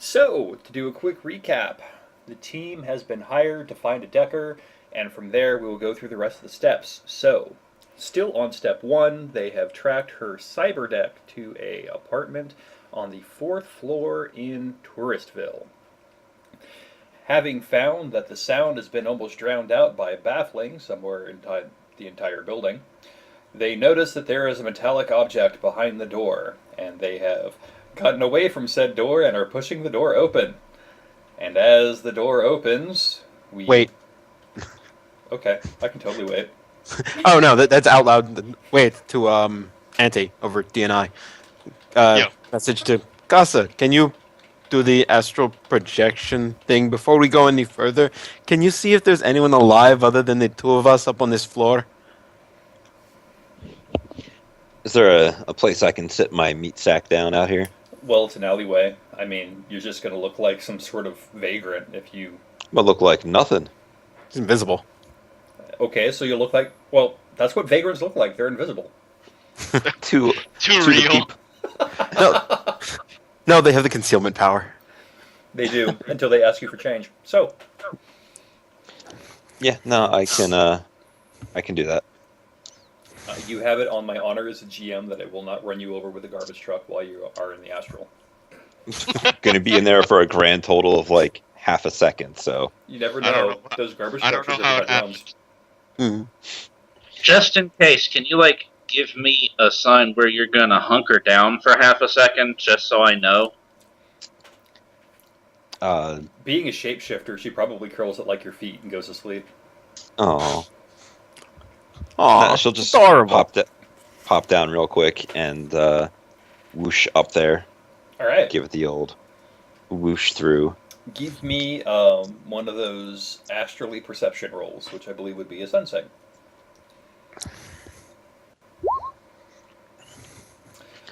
So, to do a quick recap, the team has been hired to find a decker, and from there we will go through the rest of the steps. So, still on step one, they have tracked her cyber deck to a apartment on the fourth floor in Touristville. Having found that the sound has been almost drowned out by baffling somewhere inside the entire building, they notice that there is a metallic object behind the door, and they have gotten away from said door and are pushing the door open. And as the door opens, we... Wait. Okay, I can totally wait. Oh no, that's out loud. Wait to Auntie over at DNI. Message to Casa. Can you do the astral projection thing before we go any further? Can you see if there's anyone alive other than the two of us up on this floor? Is there a place I can sit my meat sack down out here? Well, it's an alleyway. I mean, you're just going to look like some sort of vagrant if you... Well, look like nothing. It's invisible. Okay, so you look like... Well, that's what vagrants look like. They're invisible. Too real. No, they have the concealment power. They do, until they ask you for change. So... Yeah, no, I can do that. You have it on my honor as a GM that I will not run you over with a garbage truck while you are in the astral. Going to be in there for a grand total of like half a second, so... You never know. Those garbage trucks are different rounds. Just in case, can you, give me a sign where you're gonna hunker down for half a second, just so I know? Being a shapeshifter, she probably curls it like your feet and goes to sleep. Oh. Aw, She'll just adorable. pop down real quick and whoosh up there. All right. Give it the old whoosh through. Give me one of those astrally perception rolls, which I believe would be a sensing.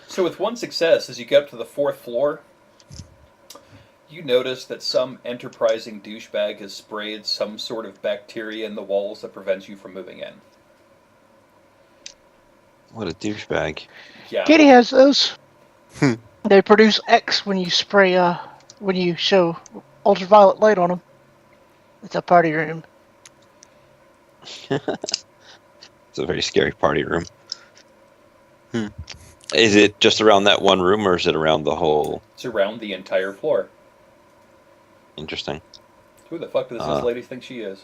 So with one success, as you get up to the fourth floor, you notice that some enterprising douchebag has sprayed some sort of bacteria in the walls that prevents you from moving in. What a douchebag. Yeah. Kitty has those. They produce X when you spray, when you show ultraviolet light on them. It's a party room. It's a very scary party room. Is it just around that one room, or is it around the whole... It's around the entire floor. Interesting. Who the fuck does this lady think she is?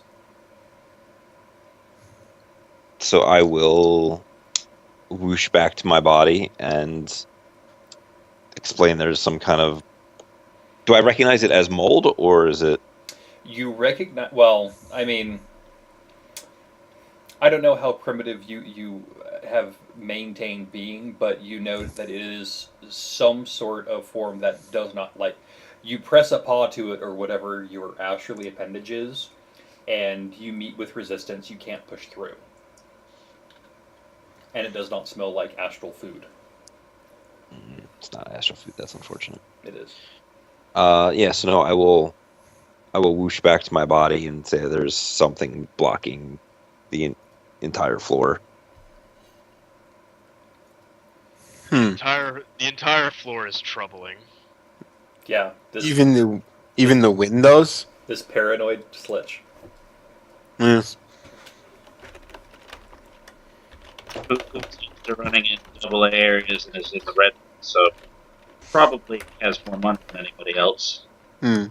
So I will whoosh back to my body and explain there's some kind of... Do I recognize it as mold, or is it... You recognize... Well, I mean... I don't know how primitive you have maintained being, but you know that it is some sort of form that does not, you press a paw to it or whatever your astrally appendage is, and you meet with resistance you can't push through. And it does not smell like astral food. It's not astral food, that's unfortunate. It is. Yeah, so no, I will whoosh back to my body and say there's something blocking the entire floor. The entire floor is troubling. Yeah. Even the windows? This paranoid slitch. Yes. They're running in double A areas and is in the red, so probably has more money than anybody else. I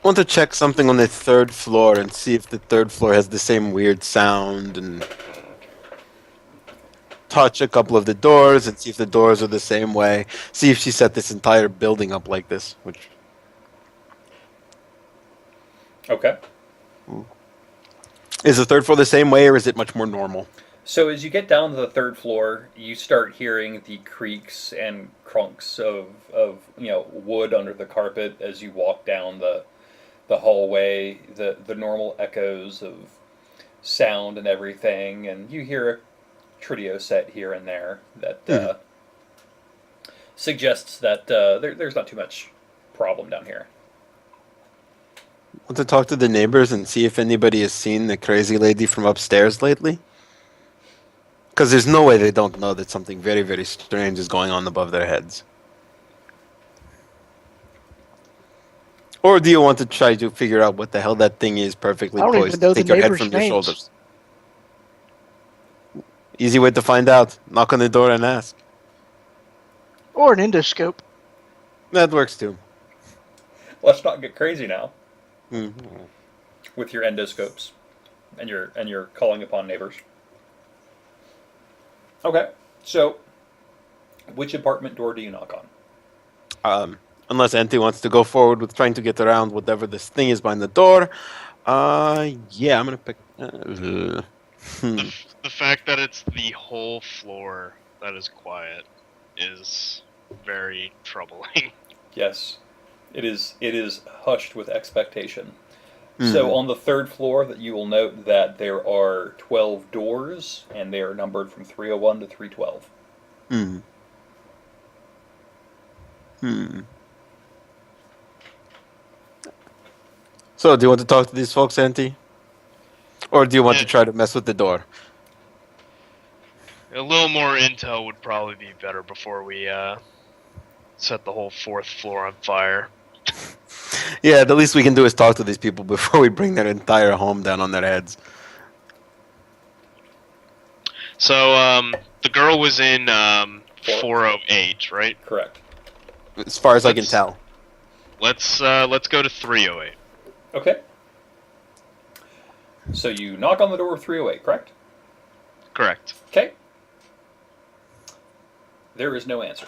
want to check something on the third floor and see if the third floor has the same weird sound, and touch a couple of the doors and see if the doors are the same way. See if she set this entire building up like this. Which... Okay. Is the third floor the same way, or is it much more normal? So as you get down to the third floor, you start hearing the creaks and crunks of wood under the carpet as you walk down the hallway, the normal echoes of sound and everything, and you hear a trio set here and there that suggests that there's not too much problem down here. Want to talk to the neighbors and see if anybody has seen the crazy lady from upstairs lately? Because there's no way they don't know that something very, very strange is going on above their heads. Or do you want to try to figure out what the hell that thing is perfectly I don't poised even to know the take your head neighbors' from your names. shoulders? Easy way to find out. Knock on the door and ask. Or an endoscope. That works too. Let's not get crazy now Mm-hmm. with your endoscopes and your calling upon neighbors. Okay, so which apartment door do you knock on? Unless Enti wants to go forward with trying to get around whatever this thing is behind the door. Yeah, I'm gonna pick. The fact that it's the whole floor that is quiet is very troubling. Yes, it is hushed with expectation. So on the third floor, that you will note that there are 12 doors, and they are numbered from 301 to 312. So, do you want to talk to these folks, Enti? Or do you want to try to mess with the door? A little more intel would probably be better before we set the whole fourth floor on fire. Yeah, the least we can do is talk to these people before we bring their entire home down on their heads. So, the girl was in 408, right? Correct. As far as I can tell. Let's go to 308. Okay. So you knock on the door of 308, correct? Correct. Okay. There is no answer.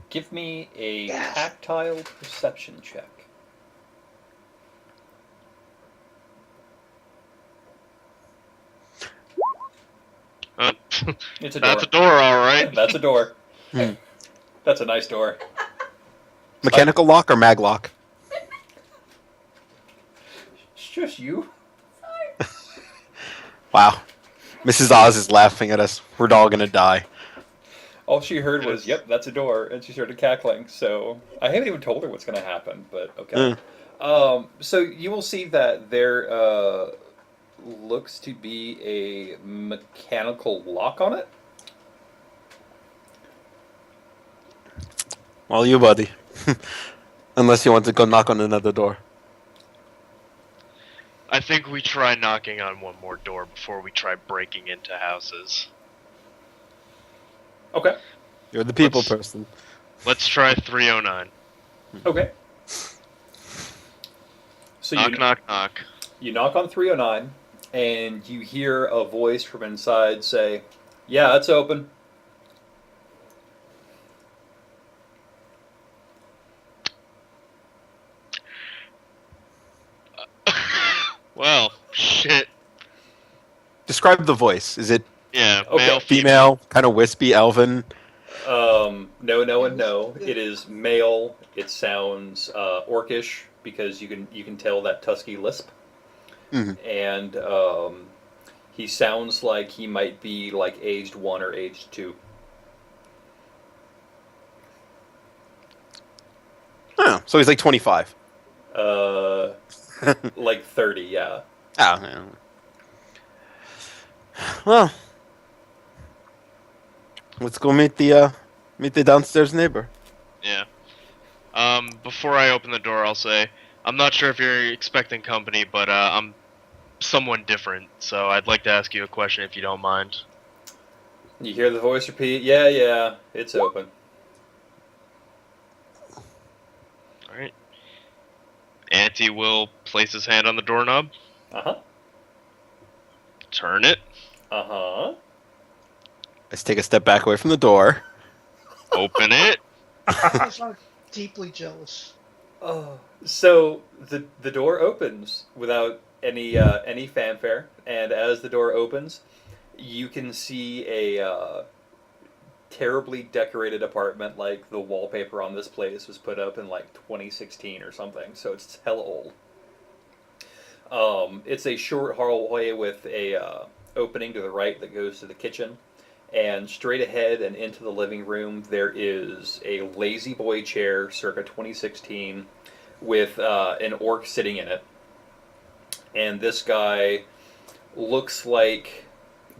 Give me a tactile perception check. It's a door. That's a door, all right. That's a door. That's a nice door. Mechanical lock or mag lock? It's just you. Wow. Mrs. Oz is laughing at us. We're all gonna die. All she heard was, "Yep, that's a door," and she started cackling. So I haven't even told her what's going to happen, but okay. So you will see that there looks to be a mechanical lock on it. Well, you, buddy. Unless you want to go knock on another door. I think we try knocking on one more door before we try breaking into houses. Okay. You're the people person. Let's try 309. Okay. So knock. You knock on 309, and you hear a voice from inside say, "Yeah, it's open." Well, shit. Describe the voice. Is it Yeah, Okay. male, female, kind of wispy, elven? No, and no. It is male. It sounds orcish because you can tell that tusky lisp, and he sounds like he might be like aged 1 or aged 2. Oh, so he's like 25. Like 30, yeah. Oh, yeah. Well, let's go meet the downstairs neighbor. Yeah. Before I open the door, I'll say, I'm not sure if you're expecting company, but I'm someone different, so I'd like to ask you a question if you don't mind. You hear the voice repeat, "Yeah, it's open." Alright. Auntie will place his hand on the doorknob. Uh-huh. Turn it. Uh-huh. Let's take a step back away from the door. Open it. I'm deeply jealous. Oh, so the door opens without any fanfare, and as the door opens, you can see a terribly decorated apartment. Like the wallpaper on this place was put up in like 2016 or something, so it's hella old. It's a short hallway with a opening to the right that goes to the kitchen, and straight ahead and into the living room there is a lazy boy chair circa 2016 with an orc sitting in it. and this guy looks like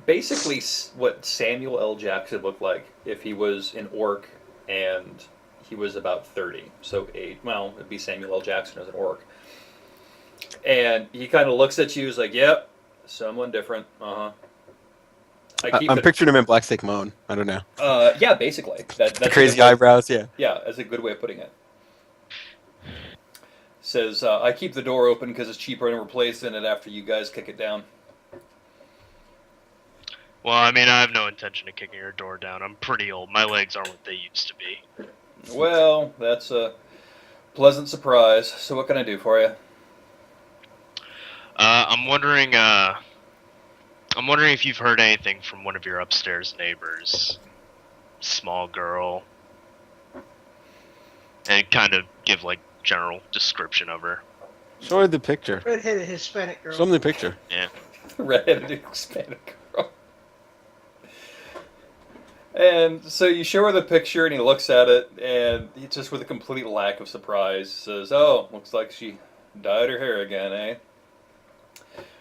basically what Samuel L. Jackson looked like if he was an orc and he was about 30. So it'd be Samuel L. Jackson as an orc. And he kind of looks at you, is like, "Yep, someone different." I'm picturing him in Black Snake Moan. I don't know. Yeah, basically. That's the crazy eyebrows, yeah. Yeah, that's a good way of putting it. Says, I keep the door open because it's cheaper than replacing it after you guys kick it down. Well, I mean, I have no intention of kicking your door down. I'm pretty old. My legs aren't what they used to be. Well, that's a pleasant surprise. So what can I do for you? I'm wondering if you've heard anything from one of your upstairs neighbors. Small girl. And kind of give, like, general description of her. Show her the picture. Red-headed Hispanic girl. Show him the picture. Yeah. Red-headed Hispanic girl. And so you show her the picture, and he looks at it, and he just with a complete lack of surprise says, "Oh, looks like she dyed her hair again, eh?"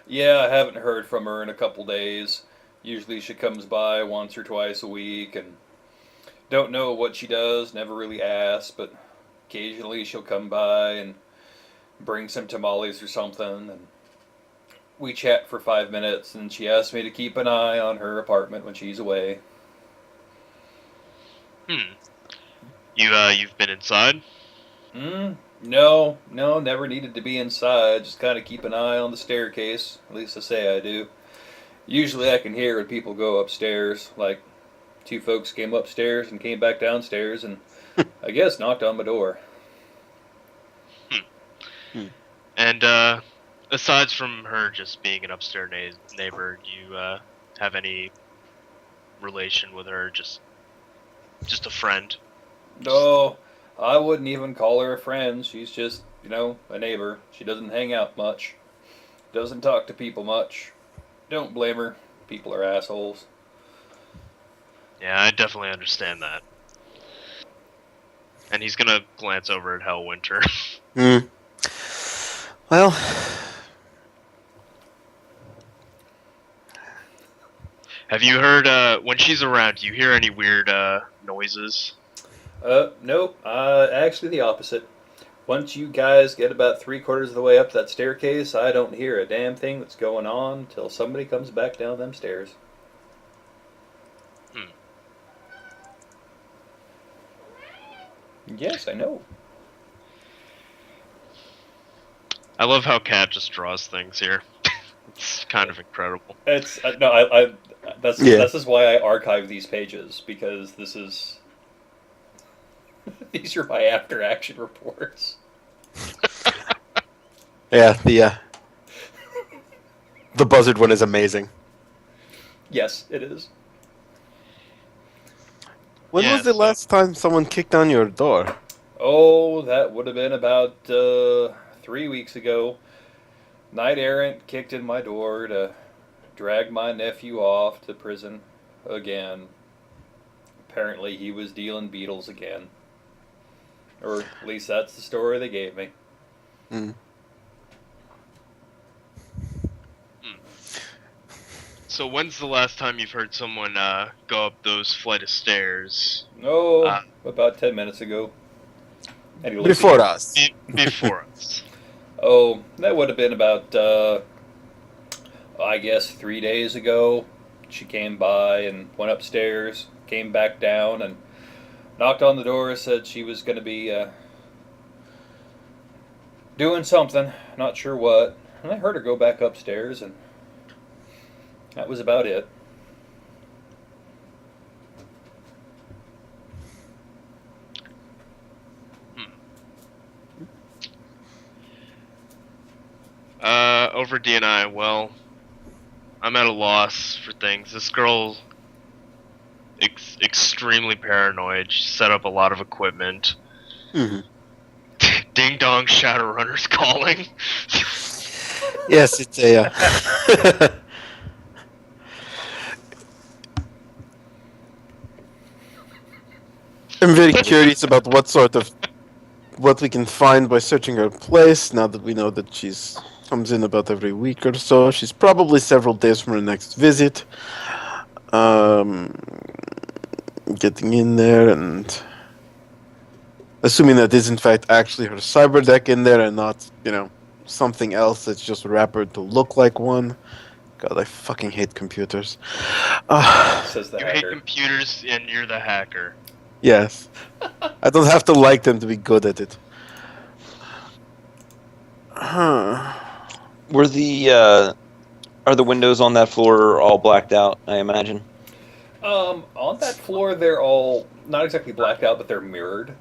"Yeah, I haven't heard from her in a couple days. Usually she comes by once or twice a week, and don't know what she does, never really ask, but occasionally she'll come by and bring some tamales or something, and we chat for 5 minutes, and she asks me to keep an eye on her apartment when she's away." You've been inside? No, never needed to be inside. Just kind of keep an eye on the staircase. At least I say I do. Usually I can hear when people go upstairs. Like, 2 folks came upstairs and came back downstairs and I guess knocked on my door. And, aside from her just being an upstairs neighbor, do you, have any relation with her? Just a friend? No, I wouldn't even call her a friend. She's just, a neighbor. She doesn't hang out much. Doesn't talk to people much. Don't blame her. People are assholes. Yeah, I definitely understand that. And he's gonna glance over at Hellwinter. Well... Have you heard, when she's around, do you hear any weird, noises? Nope. Actually the opposite. Once you guys get about 3/4 of the way up that staircase, I don't hear a damn thing that's going on till somebody comes back down them stairs. Yes, I know. I love how Cat just draws things here. It's kind of incredible. It's no, this is why I archive these pages, because this is these are my after action reports. Yeah, the buzzard one is amazing. Yes, it is. When was the last time someone kicked on your door? Oh, that would have been about 3 weeks ago. Knight Errant kicked in my door to drag my nephew off to prison again. Apparently he was dealing beetles again. Or at least that's the story they gave me. So when's the last time you've heard someone go up those flight of stairs? Oh, about 10 minutes ago. Before us. Before us. Oh, that would have been about, I guess, 3 days ago. She came by and went upstairs, came back down, and knocked on the door, said she was going to be doing something, not sure what. And I heard her go back upstairs, and that was about it. Over DNI, well, I'm at a loss for things. This girl extremely paranoid. She set up a lot of equipment. Ding dong, Shadowrunner's calling. Yes, it's a... I'm very curious about what we can find by searching her place, now that we know that she's Comes in about every week or so. She's probably several days from her next visit. Getting in there and assuming that is in fact actually her cyber deck in there and not, something else that's just wrappered to look like one. God, I fucking hate computers. Says the You hate hacker. computers and you're the hacker. Yes. I don't have to like them to be good at it. Were are the windows on that floor all blacked out? I imagine. On that floor, they're all not exactly blacked out, but they're mirrored.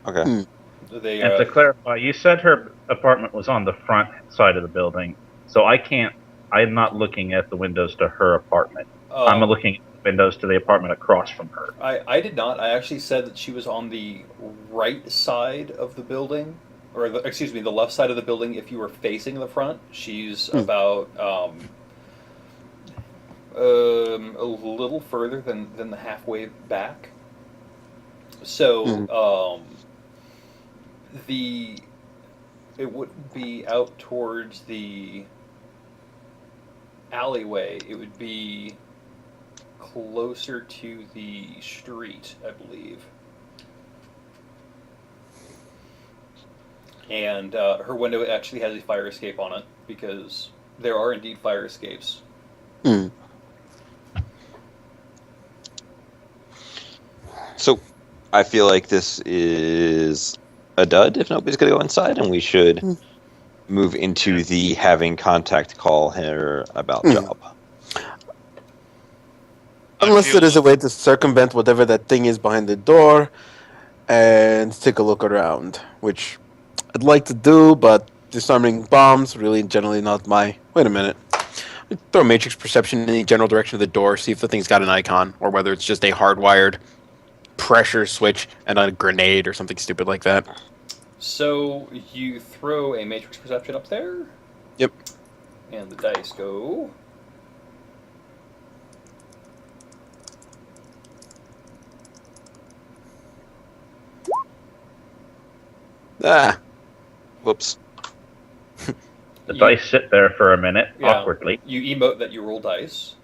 Okay. They And to clarify, you said her apartment was on the front side of the building, so I'm not looking at the windows to her apartment. I'm looking at the windows to the apartment across from her. I did not. I actually said that she was on the right side of the building, or the left side of the building. If you were facing the front, she's about a little further than the halfway back. So it wouldn't be out towards the alleyway. It would be closer to the street, I believe. And her window actually has a fire escape on it, because there are indeed fire escapes. So, I feel like this is a dud if nobody's going to go inside, and we should move into the having contact call her about job. Unless there is a way to circumvent whatever that thing is behind the door and take a look around, which I'd like to do, but disarming bombs really generally not my... Wait a minute. Throw matrix perception in the general direction of the door, see if the thing's got an icon, or whether it's just a hardwired pressure switch and a grenade or something stupid like that. So you throw a matrix perception up there? Yep. And the dice go... Whoops. The dice sit there for a minute, awkwardly. You emote that you roll dice.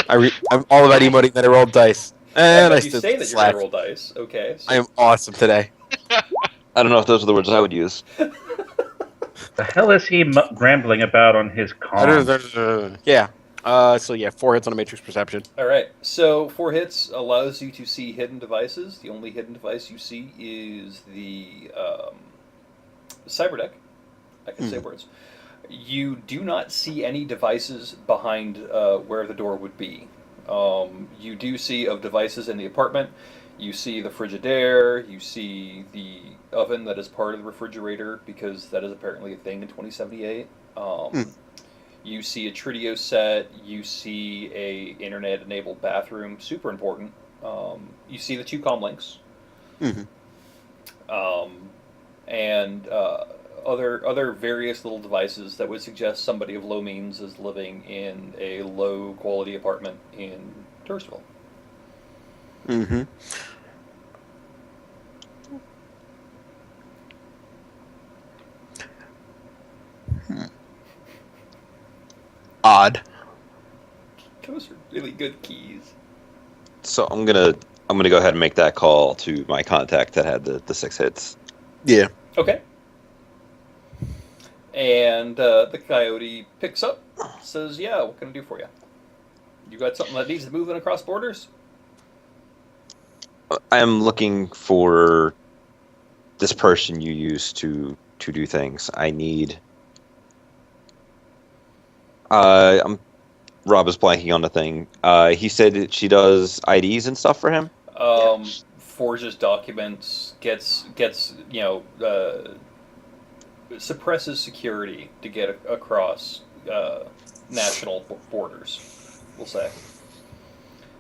I'm all about emoting that I rolled dice. And you say that you're going to roll dice. Okay. So. I am awesome today. I don't know if those are the words I would use. The hell is he rambling about on his comm? Yeah. 4 hits on a matrix perception. All right. So 4 hits allows you to see hidden devices. The only hidden device you see is the cyber deck. I can say words. You do not see any devices behind where the door would be. You do see of devices in the apartment. You see the Frigidaire. You see the oven that is part of the refrigerator, because that is apparently a thing in 2078. You see a Tritio set. You see a internet-enabled bathroom. Super important. You see the 2 comm links. And other various little devices that would suggest somebody of low means is living in a low quality apartment in Toursville. Odd. Those are really good keys. So I'm gonna go ahead and make that call to my contact that had the 6 hits. Yeah. Okay. And the coyote picks up, says, "Yeah, what can I do for you? You got something that needs to move in across borders?" I am looking for this person you use to do things. I need. Rob is blanking on the thing. He said that she does IDs and stuff for him. Forges documents, gets suppresses security to get across national borders, we'll say.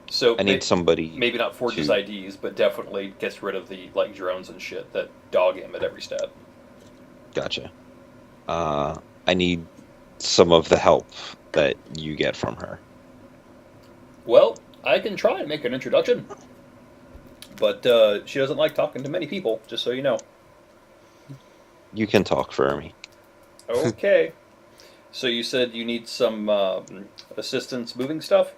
So I need somebody. Maybe not forges IDs, but definitely gets rid of the drones and shit that dog him at every step. Gotcha. I need some of the help that you get from her. Well, I can try and make an introduction, but she doesn't like talking to many people, just so you know. You can talk for me. Okay. So you said you need some assistance moving stuff?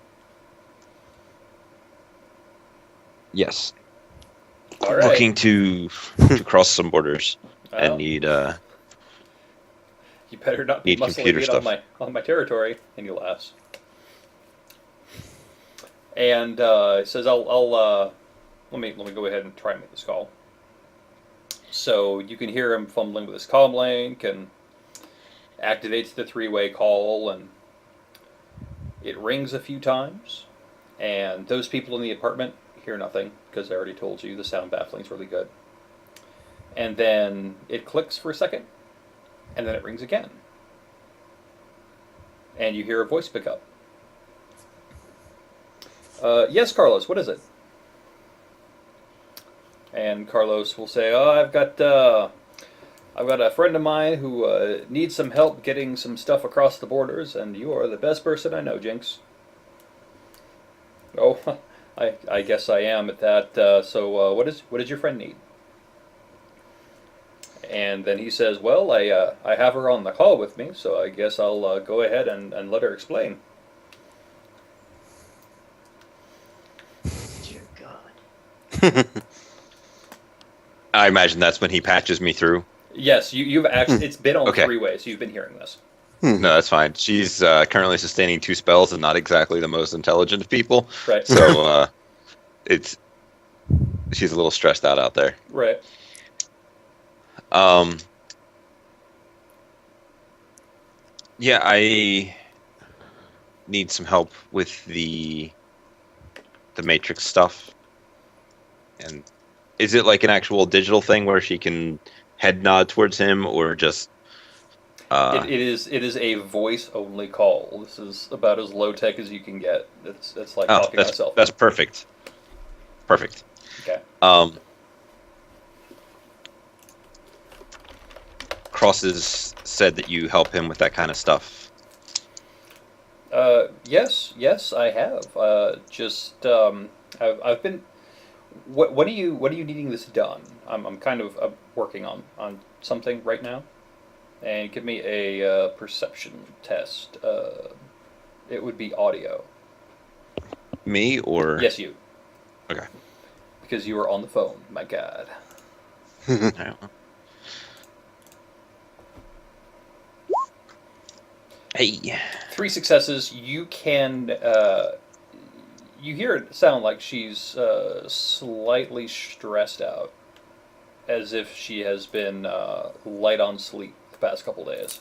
Yes. All right. Looking to cross some borders Well, and need you better not be muscling computer in stuff. on my territory. And he laughs. And he says, "I'll let me go ahead and try and make this call." So you can hear him fumbling with his comm link and activates the three-way call, and it rings a few times. And those people in the apartment hear nothing because I already told you the sound baffling's really good. And then it clicks for a second, and then it rings again. And you hear a voice pick up. Yes, Carlos, what is it? And Carlos will say, "Oh, I've got a friend of mine who needs some help getting some stuff across the borders, and you are the best person I know, Jinx." "Oh, I guess I am at that. So what does your friend need?" And then he says, "Well, I have her on the call with me, so I guess I'll go ahead and let her explain." Dear God. I imagine that's when he patches me through. Yes, you've actually. It's been on Okay. 3 ways. So you've been hearing this. No, that's fine. She's currently sustaining 2 spells and not exactly the most intelligent of people. Right. So she's a little stressed out there. Right. Yeah, I need some help with the Matrix stuff. And is it like an actual digital thing where she can head nod towards him, or just? It is a voice only call. This is about as low tech as you can get. It's like talking to myself. That's perfect. Perfect. Okay. Crosses said that you help him with that kind of stuff. Yes, I have. I've been. What are you needing this done? I'm kind of working on something right now, and give me a perception test. It would be audio. Me or? Yes, you. Okay. Because you were on the phone. My God. Hey. 3 successes. You can. You hear it sound like she's slightly stressed out, as if she has been light on sleep the past couple days.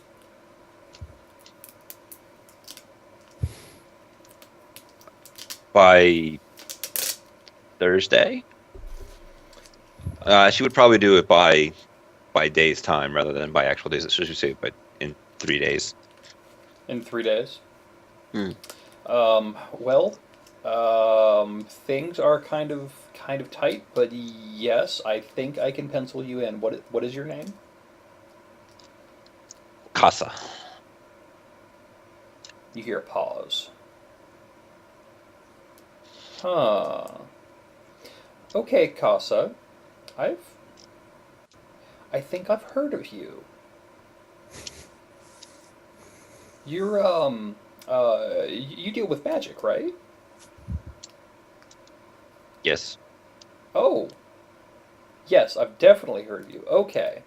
By Thursday? She would probably do it by days' time rather than by actual days. Should you say, but in 3 days. In 3 days? Hmm. Well, things are kind of tight, but yes, I think I can pencil you in. What is your name? Casa. You hear a pause. Huh. Okay, Casa. I think I've heard of you. You're you deal with magic, right? Yes. Oh. Yes, I've definitely heard of you. Okay.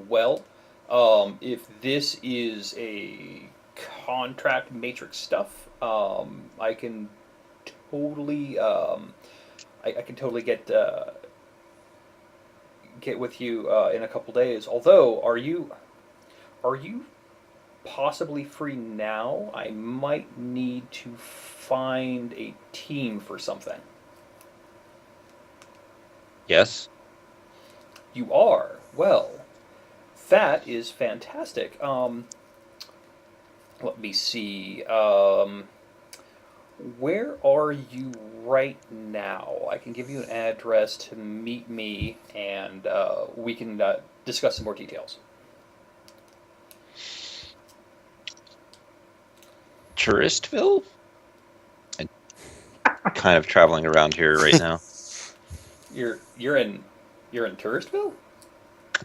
Well, if this is a contract matrix stuff, I can totally I can totally get with you in a couple days. Although, are you possibly free now? I might need to find a team for something. Yes. You are? Well, that is fantastic. Let me see. Where are you right now? I can give you an address to meet me, and we can discuss some more details. Touristville? I'm kind of traveling around here right now. You're in Touristville?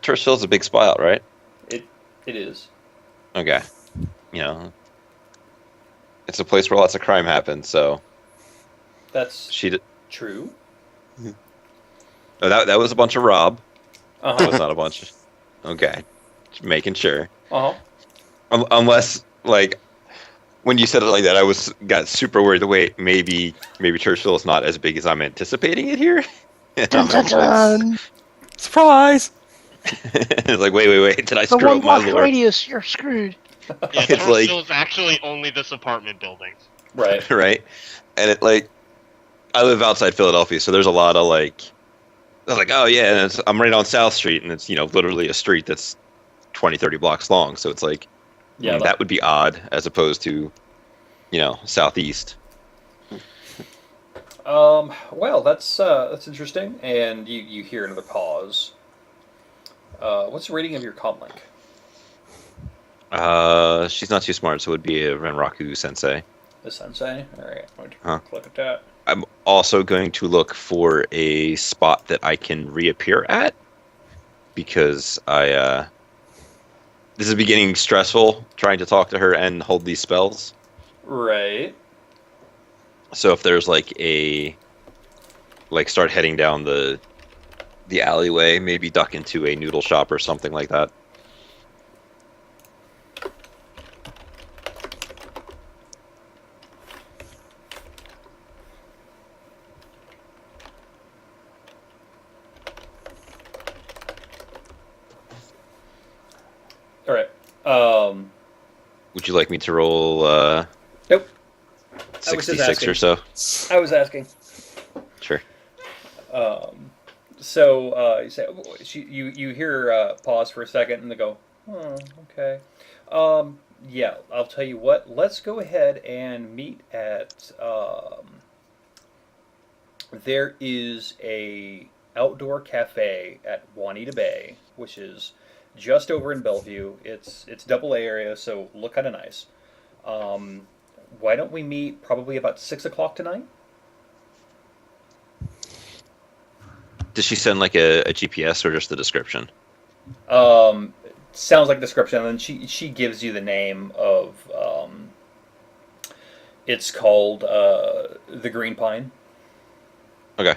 Churchill's a big spot out, right? It is. Okay. It's a place where lots of crime happens, so... That's she true. Oh, that was a bunch of Rob. Uh-huh. That was not a bunch. Okay. Just making sure. Uh-huh. Unless, like, when you said it like that, got super worried. Wait, maybe Churchill is not as big as I'm anticipating it here. Dun, dun, dun. Surprise! It's like, wait. Did I The screw one up my block lore? radius, you're screwed. Yeah, It's like- Churchill is actually only this apartment building. Right. Right? And it, like, I live outside Philadelphia, so there's a lot of, like... I was like, oh, yeah, and I'm right on South Street, and it's, literally a street that's 20, 30 blocks long, so it's like... Yeah, that would be odd, as opposed to, Southeast. Well, that's interesting, and you hear another pause. What's the rating of your comlink? She's not too smart, so it would be a Renraku sensei. The sensei? Alright, I'm going to Huh. look at that. I'm also going to look for a spot that I can reappear at, because this is beginning stressful, trying to talk to her and hold these spells. Right. So if there's start heading down the alleyway, maybe duck into a noodle shop or something like that. Alright. Would you like me to roll Nope. I was just 66 or asking. so? I was asking. Sure. So you say you hear pause for a second, and they go, "Oh, okay." Yeah, I'll tell you what. Let's go ahead and meet at. There is a outdoor cafe at Juanita Bay, which is just over in Bellevue. It's double A area, so look kind of nice. Why don't we meet probably about 6 o'clock tonight? Does she send like a GPS or just the description? Sounds like a description, and then she gives you the name of. It's called the Green Pine. Okay.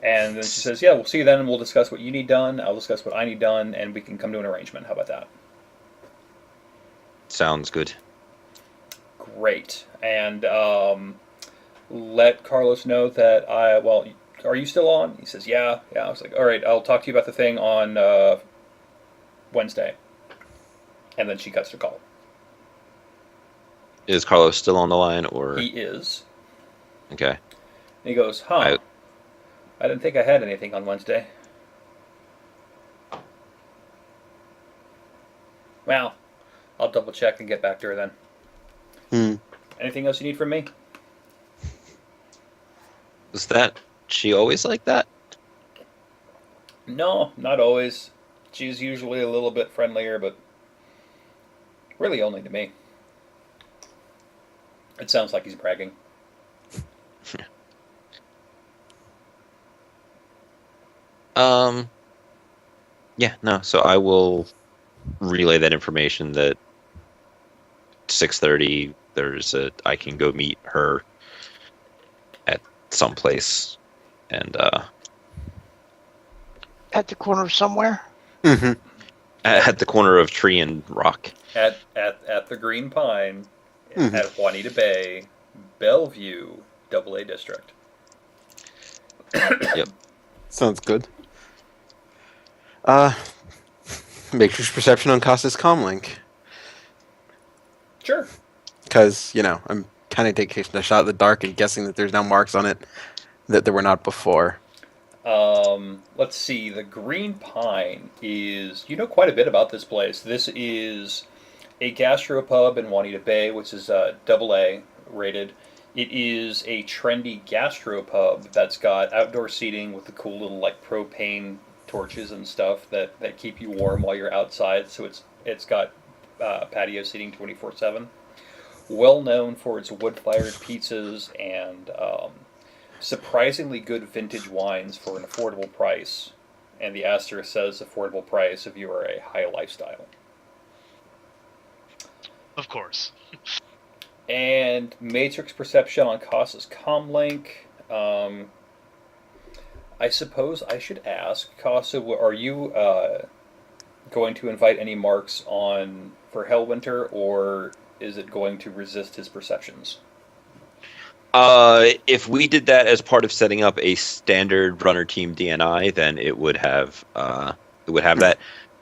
And then she says, "Yeah, we'll see you then, and we'll discuss what you need done. I'll discuss what I need done, and we can come to an arrangement. How about that?" Sounds good. Great. And let Carlos know that well, are you still on? He says, yeah. I was like, all right, I'll talk to you about the thing on Wednesday. And then she cuts the call. Is Carlos still on the line, or? He is. Okay. And he goes, I didn't think I had anything on Wednesday. Well, I'll double check and get back to her then. Anything else you need from me? Was she always like that? No, not always. She's usually a little bit friendlier, but really only to me. It sounds like he's bragging. Yeah, no. So I will relay that information that 6:30 I can go meet her at some place, and At the corner somewhere? Mm-hmm. at the corner of Tree and Rock. At the Green Pine, Mhm. at Juanita Bay, Bellevue, AA District. Yep. Sounds good. Matrix perception on Costa's comlink. Sure. Because, I'm kind of taking a shot in the dark and guessing that there's now marks on it that there were not before. Let's see. The Green Pine is, quite a bit about this place. This is a gastropub in Juanita Bay, which is AA rated. It is a trendy gastropub that's got outdoor seating with the cool little propane torches and stuff that keep you warm while you're outside. So it's got patio seating 24/7. Well known for its wood-fired pizzas and surprisingly good vintage wines for an affordable price. And the asterisk says affordable price if you are a high lifestyle. Of course. And matrix perception on Casa's comlink. I suppose I should ask, Casa, are you going to invite any marks on for Hellwinter, or is it going to resist his perceptions? If we did that as part of setting up a standard runner team DNI, then it would have that.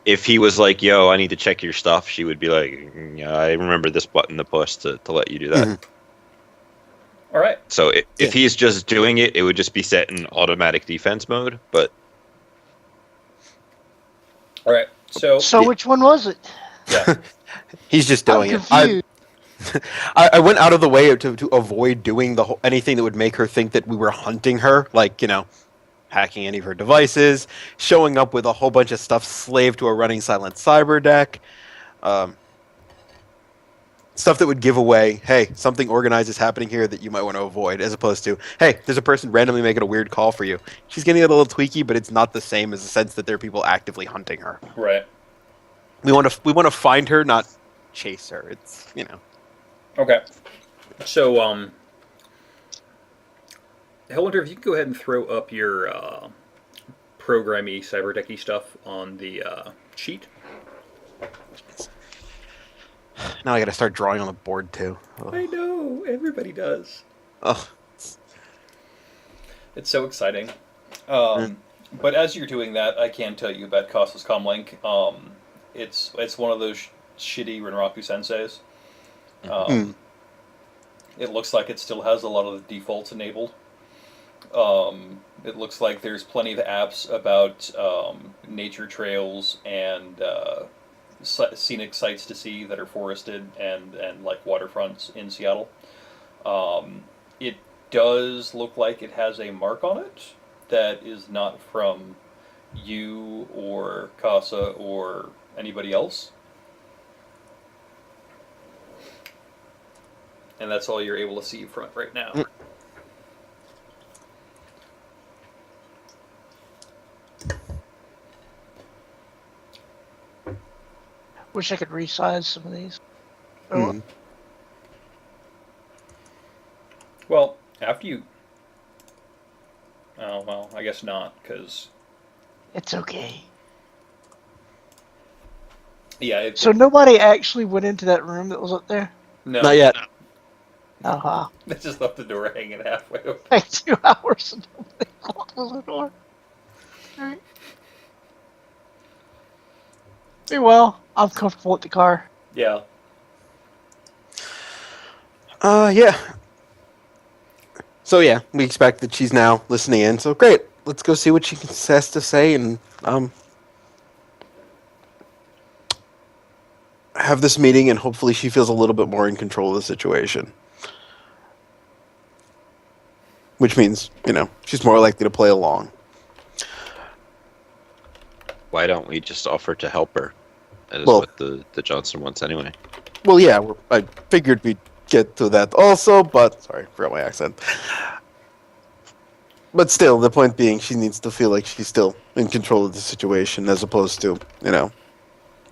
If he was like, "Yo, I need to check your stuff," she would be like, "Yeah, I remember this button to push to let you do that." Mm-hmm. All right. So if he's just doing it, it would just be set in automatic defense mode. But all right. So which one was it? Yeah. He's just doing I'm it. confused. I went out of the way to avoid doing anything that would make her think that we were hunting her, like, hacking any of her devices, showing up with a whole bunch of stuff slaved to a running silent cyber deck, stuff that would give away, hey, something organized is happening here that you might want to avoid, as opposed to, hey, there's a person randomly making a weird call for you. She's getting a little tweaky, but it's not the same as the sense that there are people actively hunting her. Right. We want to find her, not chase her. It's, Okay. So, Hellwinter, if you can go ahead and throw up your programmy cyberdecky stuff on the sheet. Now I got to start drawing on the board too. Oh. I know, everybody does. Oh. It's so exciting. But as you're doing that, I can tell you about Casa's comlink. It's one of those shitty Renraku senseis. It looks like it still has a lot of the defaults enabled. It looks like there's plenty of apps about nature trails and scenic sites to see that are forested and like waterfronts in Seattle. It does look like it has a mark on it that is not from you or Casa or anybody else. And that's all you're able to see from it right now. Wish I could resize some of these. Oh, Well, after you... Oh, well, I guess not, because... it's okay. Yeah, So nobody actually went into that room that was up there? no. Not yet. Uh-huh. They just left the door hanging halfway open. Like 2 hours and nobody closed the door. Alright. Well, I'm comfortable with the car. Yeah. Yeah. So yeah, we expect that she's now listening in. So great, let's go see what she has to say and have this meeting, and hopefully she feels a little bit more in control of the situation. Which means, she's more likely to play along. why don't we just offer to help her? That is Well- what the Johnson wants anyway. Well, yeah, I figured we'd get to that also, but sorry, forgot my accent. But still, the point being, she needs to feel like she's still in control of the situation, as opposed to,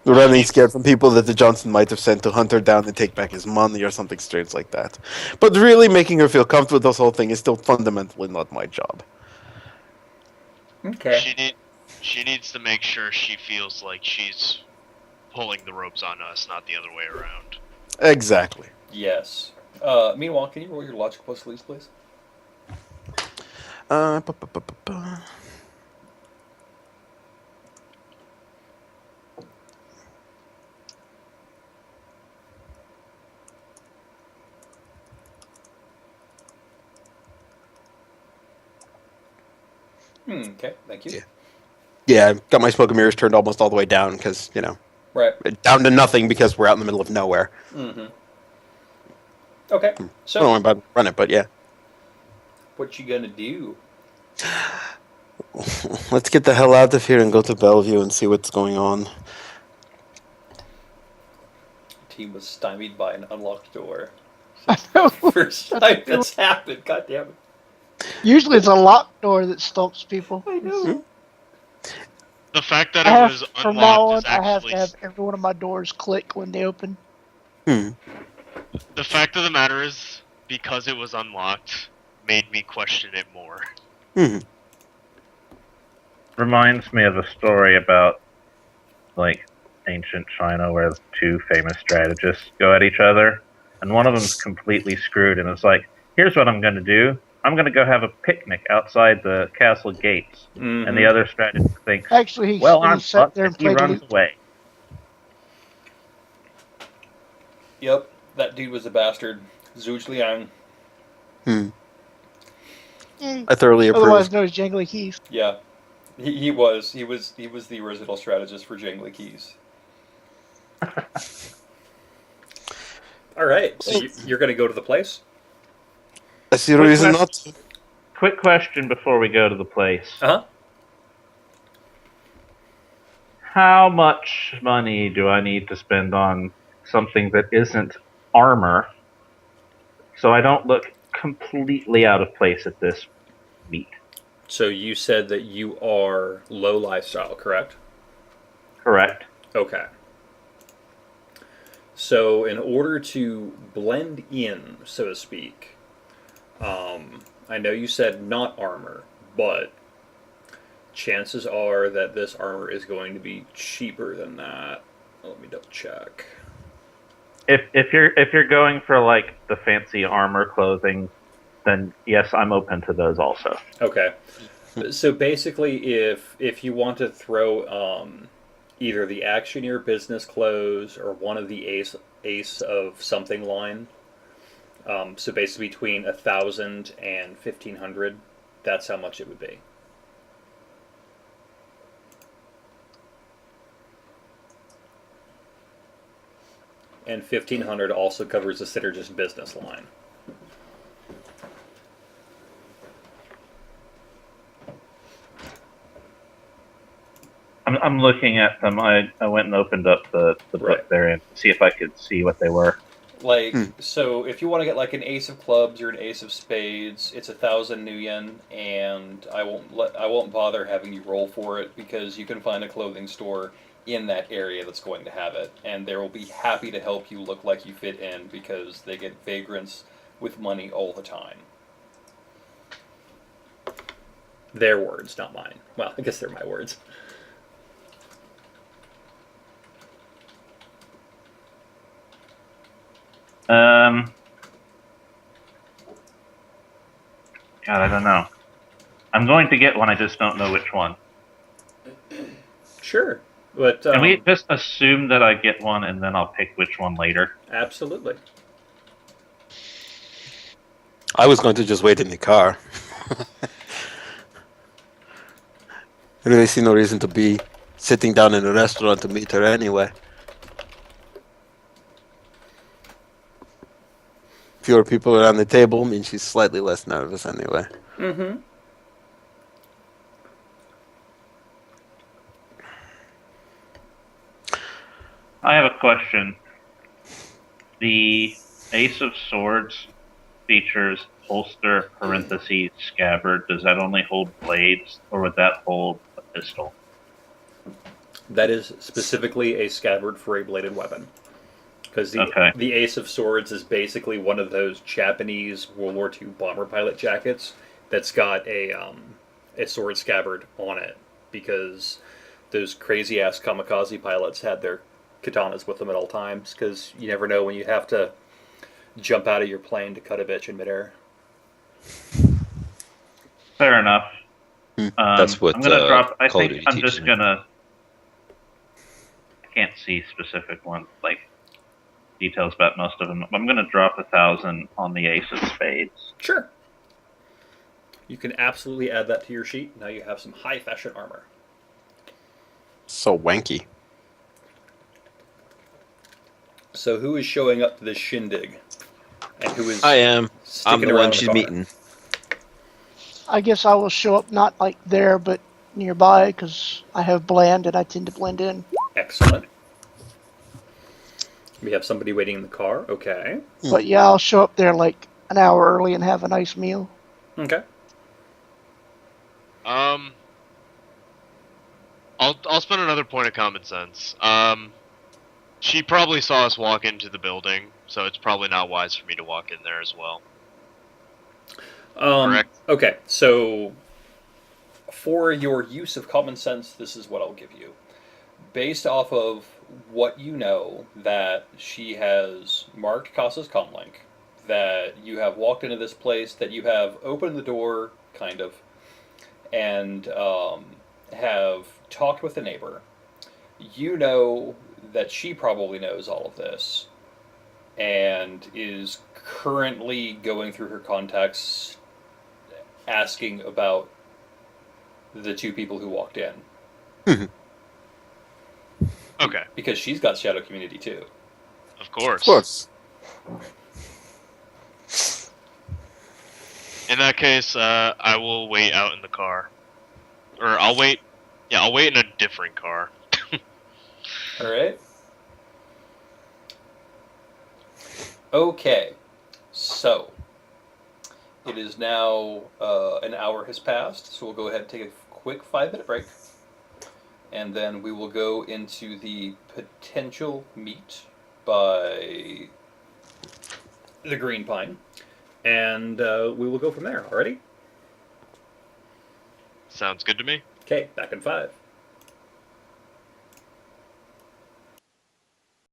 running scared from people that the Johnson might have sent to hunt her down and take back his money or something strange like that. But really making her feel comfortable with this whole thing is still fundamentally not my job. Okay. She needs to make sure she feels like she's pulling the ropes on us, not the other way around. Exactly. Yes. Meanwhile, can you roll your logic plus please? Okay, thank you. Yeah, I got my smoke and mirrors turned almost all the way down because, Right. down to nothing because we're out in the middle of nowhere. Mm-hmm. Okay, I don't so know about run it, but yeah. what you gonna do? Let's get the hell out of here and go to Bellevue and see what's going on. Team was stymied by an unlocked door. I know. First time that's happened. God damn it. Usually it's a locked door that stumps people. I know. The fact that it was From now unlocked on, is I have actually. to have every one of my doors click when they open. Hmm. The fact of the matter is, because it was unlocked, made me question it more. Hmm. Reminds me of a story about, like, ancient China where two famous strategists go at each other, and one of them's completely screwed and is like, here's what I'm going to do. I'm going to go have a picnic outside the castle gates. Mm-hmm. And the other strategist thinks, Actually, well, he I'm sat fucked, there and and he played runs loot. away. Yep, that dude was a bastard. Zhuge Liang. Hmm. I thoroughly Otherwise approve. known as Jangly Keys. Yeah, he was the original strategist for Jangly Keys. All right, so you're going to go to the place? I see no reason not to. Quick question before we go to the place. Uh-huh. How much money do I need to spend on something that isn't armor so I don't look completely out of place at this meet? So you said that you are low lifestyle, correct? Correct. Okay. So in order to blend in, so to speak, I know you said not armor, but chances are that this armor is going to be cheaper than that. Let me double check. If you're going for like the fancy armor clothing, then yes, I'm open to those also. Okay. So basically, if you want to throw either the Actioneer business clothes or one of the ace of something line, so basically between 1,000 and 1,500, that's how much it would be. And 1,500 also covers the Synergist business line. I'm looking at them. I went and opened up the book there and see if I could see what they were. Like, so if you want to get like an ace of clubs or an ace of spades, it's 1,000 new yen, and I won't bother having you roll for it because you can find a clothing store in that area that's going to have it, and they will be happy to help you look like you fit in because they get vagrants with money all the time. Their words, not mine. Well, I guess they're my words. God, I don't know. I'm going to get one. I just don't know which one. Sure, but Can we just assume that I get one and then I'll pick which one later? Absolutely. I was going to just wait in the car. I really see no reason to be sitting down in a restaurant to meet her anyway. Fewer people around the table means she's slightly less nervous anyway. Mm-hmm. I have a question. The Ace of Swords features holster, parentheses, scabbard. Does that only hold blades, or would that hold a pistol? That is specifically a scabbard for a bladed weapon. Because the Ace of Swords is basically one of those Japanese World War II bomber pilot jackets that's got a sword scabbard on it. Because those crazy-ass kamikaze pilots had their katanas with them at all times. Because you never know when you have to jump out of your plane to cut a bitch in midair. Fair enough. That's what I'm gonna drop. I Call of think Duty I'm just teaches me. gonna. I can't see specific ones like details about most of them. I'm gonna drop 1,000 on the Ace of Spades. Sure. You can absolutely add that to your sheet. Now you have some high fashion armor. So wanky. So who is showing up to this shindig? And who is I am. I'm the around one the she's car? meeting. I guess I will show up not like there, but nearby because I have bland and I tend to blend in. Excellent. We have somebody waiting in the car. Okay. But yeah, I'll show up there like an hour early and have a nice meal. Okay. I'll spend another point of common sense. She probably saw us walk into the building, so it's probably not wise for me to walk in there as well. Correct? Okay, so for your use of common sense, this is what I'll give you. Based off of what you know, that she has marked Casa's comlink, that you have walked into this place, that you have opened the door, kind of, and have talked with the neighbor, you know that she probably knows all of this and is currently going through her contacts asking about the two people who walked in. Okay. Because she's got shadow community too. Of course. Of course. In that case, I will wait out in the car. Or I'll wait. Yeah, I'll wait in a different car. Alright. Okay. So, it is now an hour has passed, so we'll go ahead and take a quick 5-minute break. And then we will go into the potential meet by the Green Pine. And we will go from there. Alrighty? Sounds good to me. Okay, back in 5.